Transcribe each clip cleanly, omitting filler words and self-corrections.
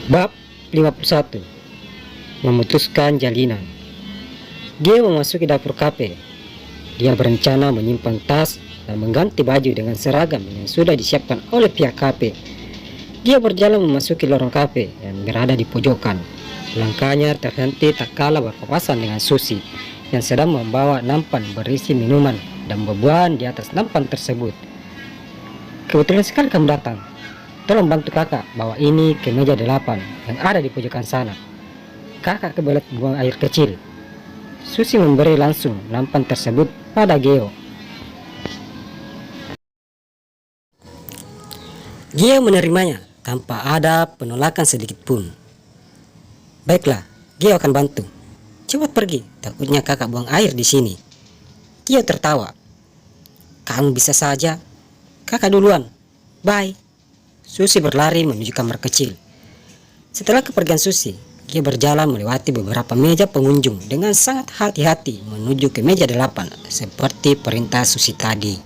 Bab 51. Memutuskan jalinan. Dia memasuki dapur kafe. Dia berencana menyimpan tas dan mengganti baju dengan seragam yang sudah disiapkan oleh pihak kafe. Dia berjalan memasuki lorong kafe yang berada di pojokan. Langkahnya terhenti tak kalah berpapasan dengan Susi yang sedang membawa nampan berisi minuman dan buah-buahan di atas nampan tersebut. Kebetulan sekali kamu datang. Tolong bantu kakak bawa ini ke meja 8 yang ada di pojokan sana. Kakak kebelet buang air kecil. Susi memberi langsung nampan tersebut pada Geo. Geo menerimanya tanpa ada penolakan sedikit pun. Baiklah, Geo akan bantu. Cepat pergi, takutnya kakak buang air di sini. Geo tertawa. Kamu bisa saja. Kakak duluan. Bye. Susi berlari menuju kamar kecil. Setelah kepergian Susi, dia berjalan melewati beberapa meja pengunjung dengan sangat hati-hati menuju ke meja 8 seperti perintah Susi tadi.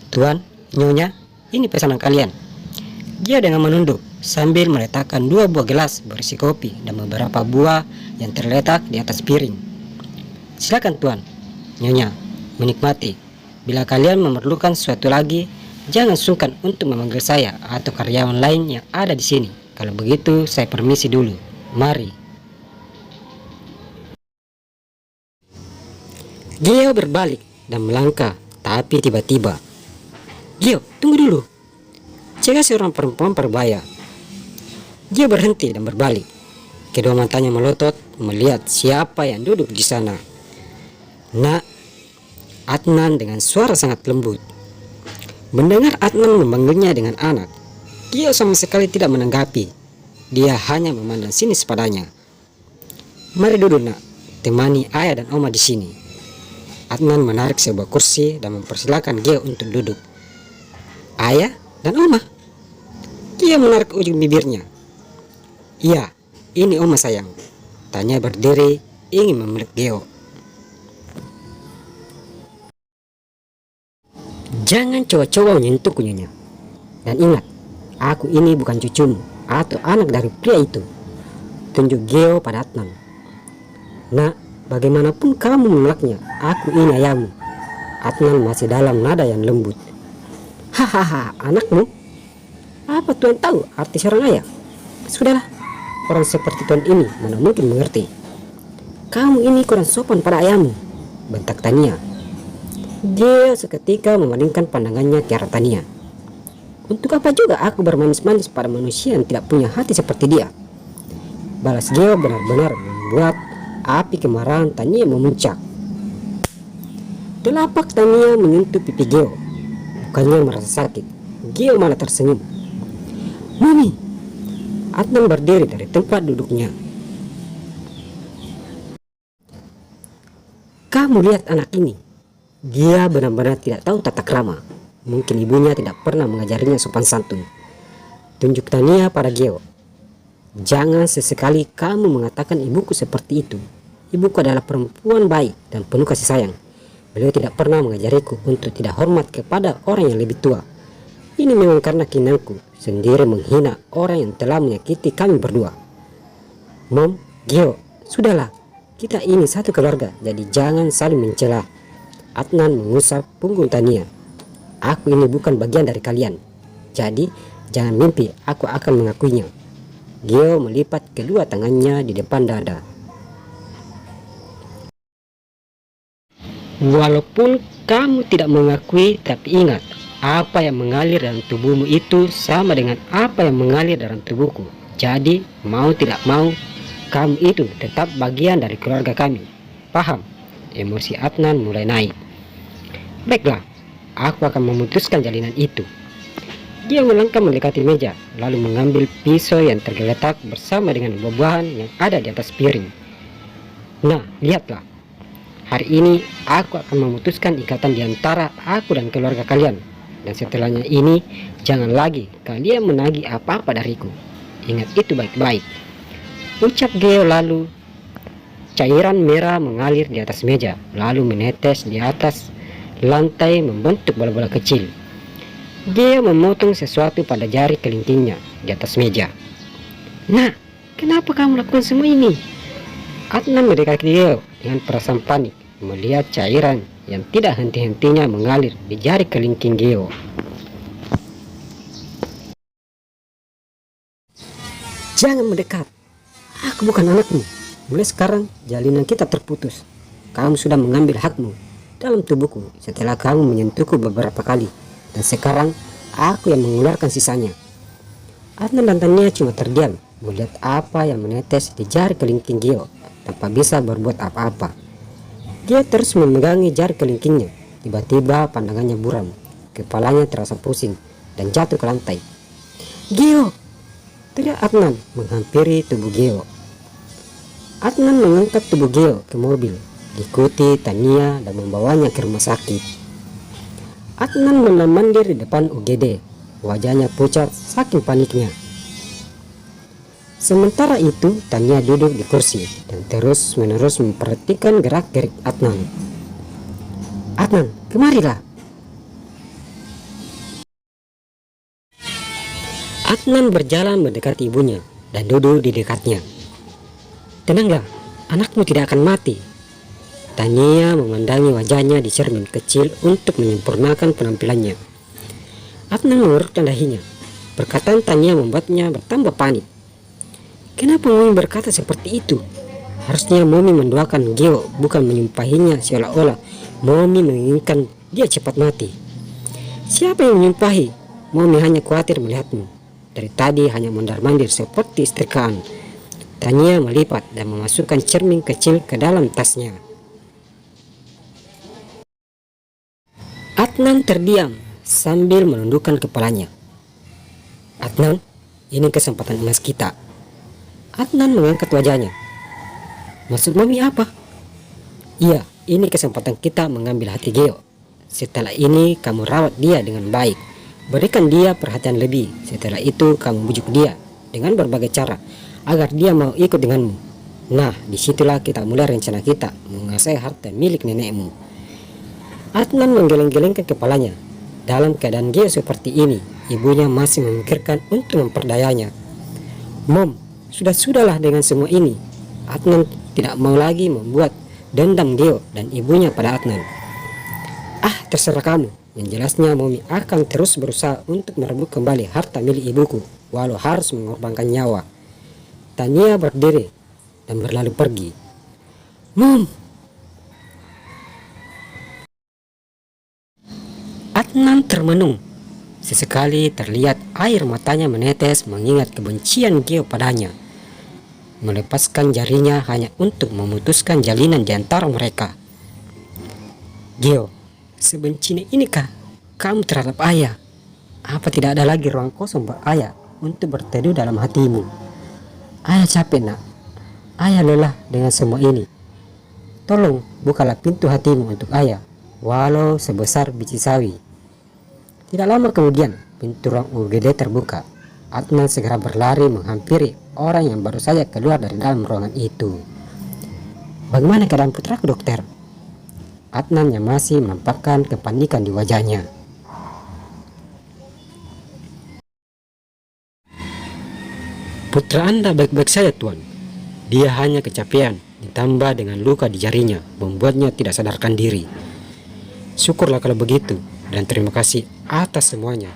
Tuan, Nyonya, ini pesanan kalian. Dia dengan menunduk sambil meletakkan 2 buah gelas berisi kopi dan beberapa buah yang terletak di atas piring. Silakan Tuan, Nyonya, menikmati. Bila kalian memerlukan sesuatu lagi, jangan sungkan untuk memanggil saya atau karyawan lain yang ada di sini. Kalau begitu, saya permisi dulu. Mari. Gio berbalik dan melangkah, tapi tiba-tiba. Gio, tunggu dulu. Cegah seorang perempuan berbaya. Dia berhenti dan berbalik. Kedua matanya melotot melihat siapa yang duduk di sana. Nak, Adnan dengan suara sangat lembut. Mendengar Adnan memanggilnya dengan anak, Gio sama sekali tidak menanggapi. Dia hanya memandang sinis padanya. Mari duduk nak, temani ayah dan oma di sini. Adnan menarik sebuah kursi dan mempersilahkan Gio untuk duduk. Ayah dan oma? Gio menarik ujung bibirnya. Iya, ini oma sayang. Tanya berdiri ingin memeluk Gio. Jangan coba-coba menyentuhku Nyonya. Dan ingat, aku ini bukan cucumu atau anak dari pria itu. Tunjuk Geo pada Adnan. Nak, bagaimanapun kamu menolaknya, aku ini ayahmu. Adnan masih dalam nada yang lembut. Hahaha, anakmu? Apa Tuan tahu arti seorang ayah? Sudahlah, orang seperti Tuan ini mana mungkin mengerti. Kamu ini kurang sopan pada ayahmu, bentak Tania. Dia seketika memalingkan pandangannya ke arah Tania. Untuk apa juga aku bermanis-manis pada manusia yang tidak punya hati seperti dia? Balas Geo benar-benar membuat api kemarahan Tania memuncak. Telapak Tania menyentuh pipi Geo. Bukannya merasa sakit, Geo malah tersenyum. Mami! Adnan berdiri dari tempat duduknya. Kamu lihat anak ini. Dia benar-benar tidak tahu tata krama. Mungkin ibunya tidak pernah mengajarinya sopan santun. Tunjuk Tania pada Geo. Jangan sesekali kamu mengatakan ibuku seperti itu. Ibuku adalah perempuan baik dan penuh kasih sayang. Beliau tidak pernah mengajariku untuk tidak hormat kepada orang yang lebih tua. Ini memang karena kinanku sendiri menghina orang yang telah menyakiti kami berdua. Mom, Geo, sudahlah. Kita ini satu keluarga, jadi jangan saling mencela. Adnan mengusap punggung Tania. Aku ini bukan bagian dari kalian. Jadi jangan mimpi aku akan mengakuinya. Geo melipat kedua tangannya di depan dada. Walaupun kamu tidak mengakui, tapi ingat, apa yang mengalir dalam tubuhmu itu sama dengan apa yang mengalir dalam tubuhku. Jadi mau tidak mau, kamu itu tetap bagian dari keluarga kami. Paham? Emosi Adnan mulai naik. Baiklah, aku akan memutuskan jalinan itu. Dia melangkah mendekati meja, lalu mengambil pisau yang tergeletak bersama dengan buah-buahan yang ada di atas piring. Nah, lihatlah. Hari ini aku akan memutuskan ikatan di antara aku dan keluarga kalian. Dan setelahnya ini, jangan lagi kalian menagih apa-apa dariku. Ingat itu baik-baik. Ucap Geo lalu. Cairan merah mengalir di atas meja, lalu menetes di atas lantai membentuk bola-bola kecil. Dia memotong sesuatu pada jari kelingkingnya di atas meja. Nak, kenapa kamu lakukan semua ini? Adnan mendekati Geo dengan perasaan panik melihat cairan yang tidak henti-hentinya mengalir di jari kelingking Geo. Jangan mendekat. Aku bukan anakmu. Mulai sekarang jalinan kita terputus. Kamu sudah mengambil hakmu dalam tubuhku setelah kamu menyentuhku beberapa kali. Dan sekarang aku yang mengeluarkan sisanya. Adnan dan Tania cuma terdiam melihat apa yang menetes di jari kelingking Geo tanpa bisa berbuat apa-apa. Dia terus memegangi jari kelingkingnya. Tiba-tiba pandangannya buram. Kepalanya terasa pusing dan jatuh ke lantai. Geo! Teriak Adnan menghampiri tubuh Geo. Adnan mengangkat tubuh Geo ke mobil, diikuti Tania dan membawanya ke rumah sakit. Adnan mondar-mandir di depan UGD, wajahnya pucat saking paniknya. Sementara itu Tania duduk di kursi dan terus-menerus memperhatikan gerak-gerik Adnan. Adnan, kemarilah. Adnan berjalan mendekati ibunya dan duduk di dekatnya. Tenanglah, anakmu tidak akan mati. Tania memandangi wajahnya di cermin kecil untuk menyempurnakan penampilannya. Adnan mengerutkan dahinya. Perkataan Tania membuatnya bertambah panik. Kenapa Momi berkata seperti itu? Harusnya Momi mendoakan Geo, bukan menyumpahinya seolah-olah Momi menginginkan dia cepat mati. Siapa yang menyumpahi? Momi hanya khawatir melihatmu. Dari tadi hanya mondar-mandir seperti istrikaan. Tania melipat dan memasukkan cermin kecil ke dalam tasnya. Adnan terdiam sambil menundukkan kepalanya. Adnan, ini kesempatan emas kita. Adnan mengangkat wajahnya. Maksud Mami apa? Iya, ini kesempatan kita mengambil hati Geo. Setelah ini kamu rawat dia dengan baik. Berikan dia perhatian lebih. Setelah itu kamu bujuk dia dengan berbagai cara agar dia mau ikut denganmu. Nah, disitulah kita mulai rencana kita menguasai harta milik nenekmu. Adnan menggeleng-gelengkan kepalanya. Dalam keadaan Geo seperti ini, ibunya masih memikirkan untuk memperdayanya. Mom, sudahlah dengan semua ini. Adnan tidak mau lagi membuat dendam Geo dan ibunya pada Adnan. Ah, terserah kamu. Yang jelasnya Momi akan terus berusaha untuk merebut kembali harta milik ibuku, walau harus mengorbankan nyawa. Tania berdiri dan berlalu pergi. Mom! Adnan termenung. Sesekali terlihat air matanya menetes mengingat kebencian Geo padanya. Melepaskan jarinya hanya untuk memutuskan jalinan di antara mereka. Geo, sebencinya inikah kamu terhadap ayah? Apa tidak ada lagi ruang kosong buat ayah untuk berteduh dalam hatimu? Ayah capek nak. Ayah lelah dengan semua ini. Tolong bukalah pintu hatimu untuk ayah, walau sebesar biji sawi. Tidak lama kemudian pintu ruang UGD terbuka. Adnan segera berlari menghampiri orang yang baru saja keluar dari dalam ruangan itu. Bagaimana keadaan putraku, dokter? Adnan yang masih menampakkan kepanikan di wajahnya. Putra Anda baik-baik saja, Tuan. Dia hanya kecapean, ditambah dengan luka di jarinya, membuatnya tidak sadarkan diri. Syukurlah kalau begitu, dan terima kasih atas semuanya.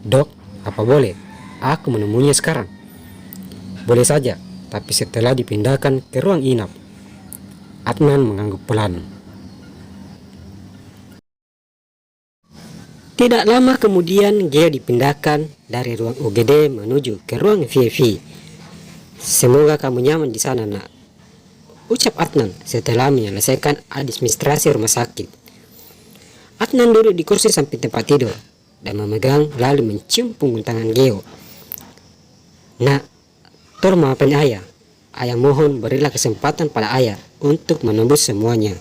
Dok, apa boleh? Aku menemuinya sekarang. Boleh saja, tapi setelah dipindahkan ke ruang inap. Adnan mengangguk pelan. Tidak lama kemudian Geo dipindahkan dari ruang UGD menuju ke ruang VIP. Semoga kamu nyaman di sana, nak, ucap Adnan setelah menyelesaikan administrasi rumah sakit. Adnan duduk di kursi samping tempat tidur dan memegang lalu mencium punggung tangan Geo. Nak, tolong maafkan ayah. Ayah mohon berilah kesempatan pada ayah untuk menembus semuanya.